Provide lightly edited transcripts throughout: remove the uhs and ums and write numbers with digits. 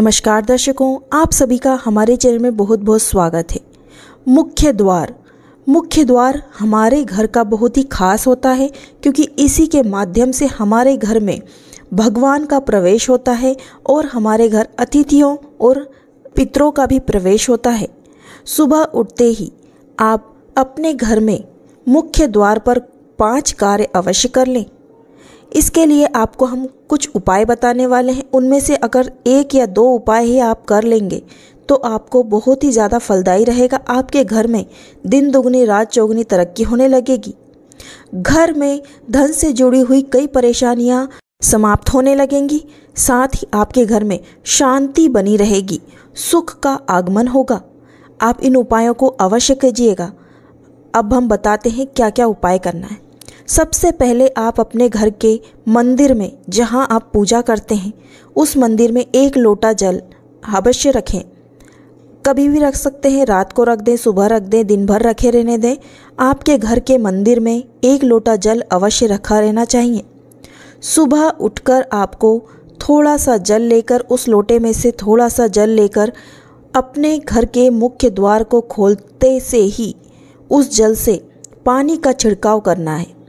नमस्कार दर्शकों, आप सभी का हमारे चैनल में बहुत बहुत स्वागत है। मुख्य द्वार हमारे घर का बहुत ही खास होता है, क्योंकि इसी के माध्यम से हमारे घर में भगवान का प्रवेश होता है और हमारे घर अतिथियों और पितरों का भी प्रवेश होता है। सुबह उठते ही आप अपने घर में मुख्य द्वार पर 5 कार्य अवश्य कर लें। इसके लिए आपको हम कुछ उपाय बताने वाले हैं। उनमें से अगर 1 या 2 उपाय ही आप कर लेंगे तो आपको बहुत ही ज़्यादा फलदायी रहेगा। आपके घर में दिन दुगनी रात चौगुनी तरक्की होने लगेगी। घर में धन से जुड़ी हुई कई परेशानियां समाप्त होने लगेंगी। साथ ही आपके घर में शांति बनी रहेगी, सुख का आगमन होगा। आप इन उपायों को अवश्य कीजिएगा। अब हम बताते हैं क्या क्या उपाय करना है। सबसे पहले आप अपने घर के मंदिर में, जहां आप पूजा करते हैं, उस मंदिर में 1 लोटा जल अवश्य रखें। कभी भी रख सकते हैं, रात को रख दें, सुबह रख दें, दिन भर रखे रहने दें। आपके घर के मंदिर में 1 लोटा जल अवश्य रखा रहना चाहिए। सुबह उठकर आपको थोड़ा सा जल लेकर, उस लोटे में से थोड़ा सा जल लेकर अपने घर के मुख्य द्वार को खोलते से ही उस जल से पानी का छिड़काव करना है।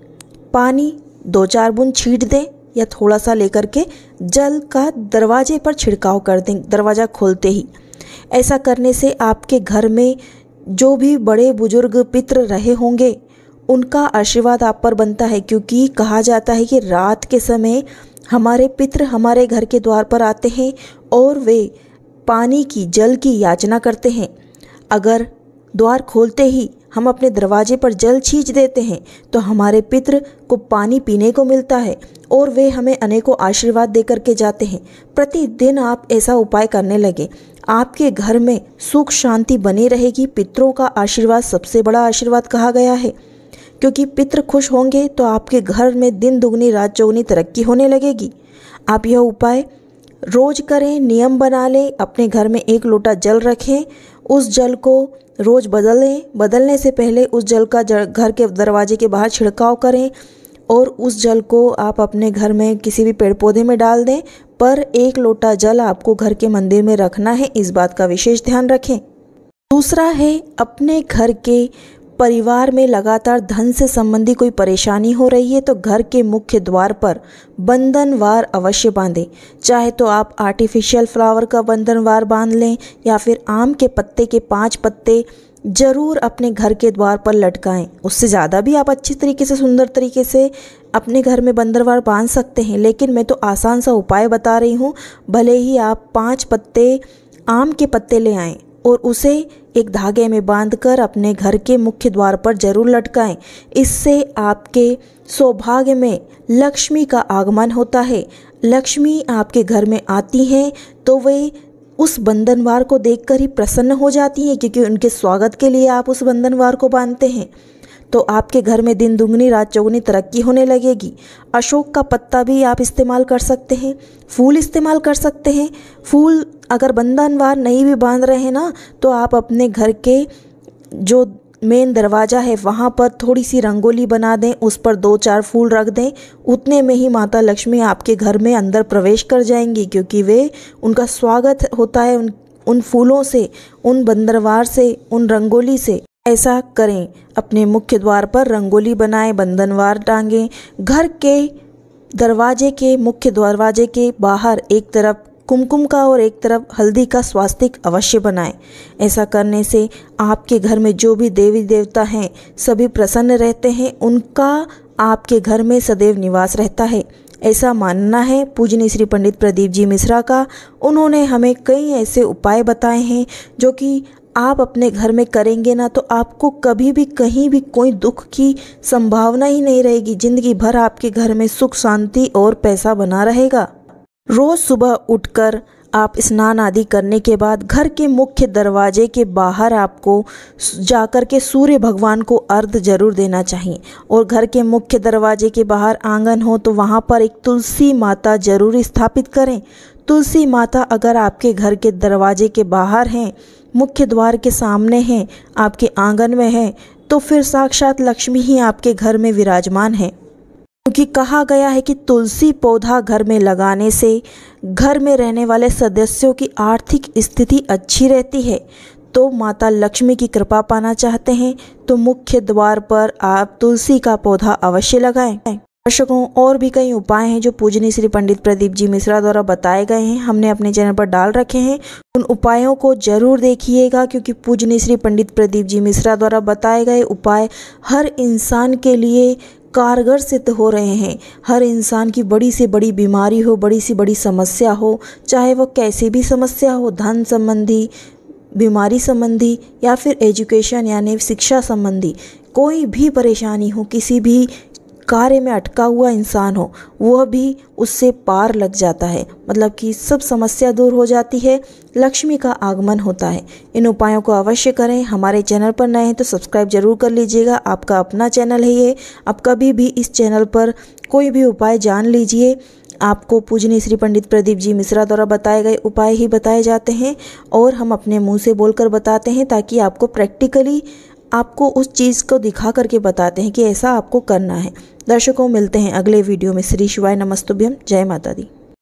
पानी 2-4 बूंद छींट दें या थोड़ा सा लेकर के जल का दरवाजे पर छिड़काव कर दें, दरवाज़ा खोलते ही। ऐसा करने से आपके घर में जो भी बड़े बुजुर्ग पितृ रहे होंगे उनका आशीर्वाद आप पर बनता है, क्योंकि कहा जाता है कि रात के समय हमारे पितृ हमारे घर के द्वार पर आते हैं और वे पानी की, जल की याचना करते हैं। अगर द्वार खोलते ही हम अपने दरवाजे पर जल छींच देते हैं तो हमारे पितृ को पानी पीने को मिलता है और वे हमें अनेकों आशीर्वाद दे करके जाते हैं। प्रतिदिन आप ऐसा उपाय करने लगे, आपके घर में सुख शांति बनी रहेगी। पितरों का आशीर्वाद सबसे बड़ा आशीर्वाद कहा गया है, क्योंकि पितृ खुश होंगे तो आपके घर में दिन दुगनी रात चौगुनी तरक्की होने लगेगी। आप यह उपाय रोज करें, नियम बना लें। अपने घर में 1 लोटा जल रखें, उस जल को रोज बदलें। बदलने से पहले उस जल का घर के दरवाजे के बाहर छिड़काव करें और उस जल को आप अपने घर में किसी भी पेड़ पौधे में डाल दें। पर 1 लोटा जल आपको घर के मंदिर में रखना है, इस बात का विशेष ध्यान रखें। दूसरा है, अपने घर के परिवार में लगातार धन से संबंधी कोई परेशानी हो रही है तो घर के मुख्य द्वार पर बंधनवार अवश्य बांधें। चाहे तो आप आर्टिफिशियल फ्लावर का बंधनवार बांध लें या फिर आम के पत्ते के 5 पत्ते जरूर अपने घर के द्वार पर लटकाएं। उससे ज़्यादा भी आप अच्छी तरीके से, सुंदर तरीके से अपने घर में बंधनवार बांध सकते हैं, लेकिन मैं तो आसान सा उपाय बता रही हूँ। भले ही आप 5 पत्ते आम के पत्ते ले आएँ और उसे एक धागे में बांधकर अपने घर के मुख्य द्वार पर जरूर लटकाएं। इससे आपके सौभाग्य में लक्ष्मी का आगमन होता है। लक्ष्मी आपके घर में आती हैं तो वे उस बंधनवार को देखकर ही प्रसन्न हो जाती हैं, क्योंकि उनके स्वागत के लिए आप उस बंधनवार को बांधते हैं। तो आपके घर में दिन दुगनी रात चौगुनी तरक्की होने लगेगी। अशोक का पत्ता भी आप इस्तेमाल कर सकते हैं, फूल इस्तेमाल कर सकते हैं। फूल अगर बंधनवार नहीं भी बांध रहे हैं ना, तो आप अपने घर के जो मेन दरवाज़ा है वहाँ पर थोड़ी सी रंगोली बना दें, उस पर 2-4 फूल रख दें। उतने में ही माता लक्ष्मी आपके घर में अंदर प्रवेश कर जाएंगी, क्योंकि वे उनका स्वागत होता है उन फूलों से, उन बंधनवार से, उन रंगोली से। ऐसा करें, अपने मुख्य द्वार पर रंगोली बनाएं, बंधनवार टांगें। घर के दरवाजे के, मुख्य दरवाजे के बाहर एक तरफ कुमकुम का और एक तरफ हल्दी का स्वास्तिक अवश्य बनाएं। ऐसा करने से आपके घर में जो भी देवी देवता हैं सभी प्रसन्न रहते हैं, उनका आपके घर में सदैव निवास रहता है। ऐसा मानना है पूजनीय श्री पंडित प्रदीप जी मिश्रा का। उन्होंने हमें कई ऐसे उपाय बताए हैं जो कि आप अपने घर में करेंगे ना तो आपको कभी भी कहीं भी कोई दुख की संभावना ही नहीं रहेगी। जिंदगी भर आपके घर में सुख शांति और पैसा बना रहेगा। रोज सुबह उठकर आप स्नान आदि करने के बाद घर के मुख्य दरवाजे के बाहर आपको जाकर के सूर्य भगवान को अर्घ्य जरूर देना चाहिए। और घर के मुख्य दरवाजे के बाहर आंगन हो तो वहाँ पर एक तुलसी माता जरूर स्थापित करें। तुलसी माता अगर आपके घर के दरवाजे के बाहर हैं, मुख्य द्वार के सामने हैं, आपके आंगन में है, तो फिर साक्षात लक्ष्मी ही आपके घर में विराजमान है। क्योंकि कहा गया है कि तुलसी पौधा घर में लगाने से घर में रहने वाले सदस्यों की आर्थिक स्थिति अच्छी रहती है। तो माता लक्ष्मी की कृपा पाना चाहते हैं तो मुख्य द्वार पर आप तुलसी का पौधा अवश्य लगाएं। दर्शकों, और भी कई उपाय हैं जो पूजनीय श्री पंडित प्रदीप जी मिश्रा द्वारा बताए गए हैं, हमने अपने चैनल पर डाल रखे हैं। उन उपायों को जरूर देखिएगा, क्योंकि पूजनीय श्री पंडित प्रदीप जी मिश्रा द्वारा बताए गए उपाय हर इंसान के लिए कारगर सिद्ध हो रहे हैं। हर इंसान की बड़ी से बड़ी बीमारी हो, बड़ी से बड़ी समस्या हो, चाहे वो कैसी भी समस्या हो, धन संबंधी, बीमारी संबंधी या फिर एजुकेशन यानी शिक्षा संबंधी, कोई भी परेशानी हो, किसी भी कार्य में अटका हुआ इंसान हो, वह भी उससे पार लग जाता है। मतलब कि सब समस्या दूर हो जाती है, लक्ष्मी का आगमन होता है। इन उपायों को अवश्य करें। हमारे चैनल पर नए हैं तो सब्सक्राइब जरूर कर लीजिएगा। आपका अपना चैनल है ये, आप कभी भी इस चैनल पर कोई भी उपाय जान लीजिए। आपको पूजनीय श्री पंडित प्रदीप जी मिश्रा द्वारा बताए गए उपाय ही बताए जाते हैं और हम अपने मुंह से बोलकर बताते हैं, ताकि आपको प्रैक्टिकली आपको उस चीज़ को दिखा करके बताते हैं कि ऐसा आपको करना है। दर्शकों, मिलते हैं अगले वीडियो में। श्री शिवाय नमस्तुभ्यम। जय माता दी।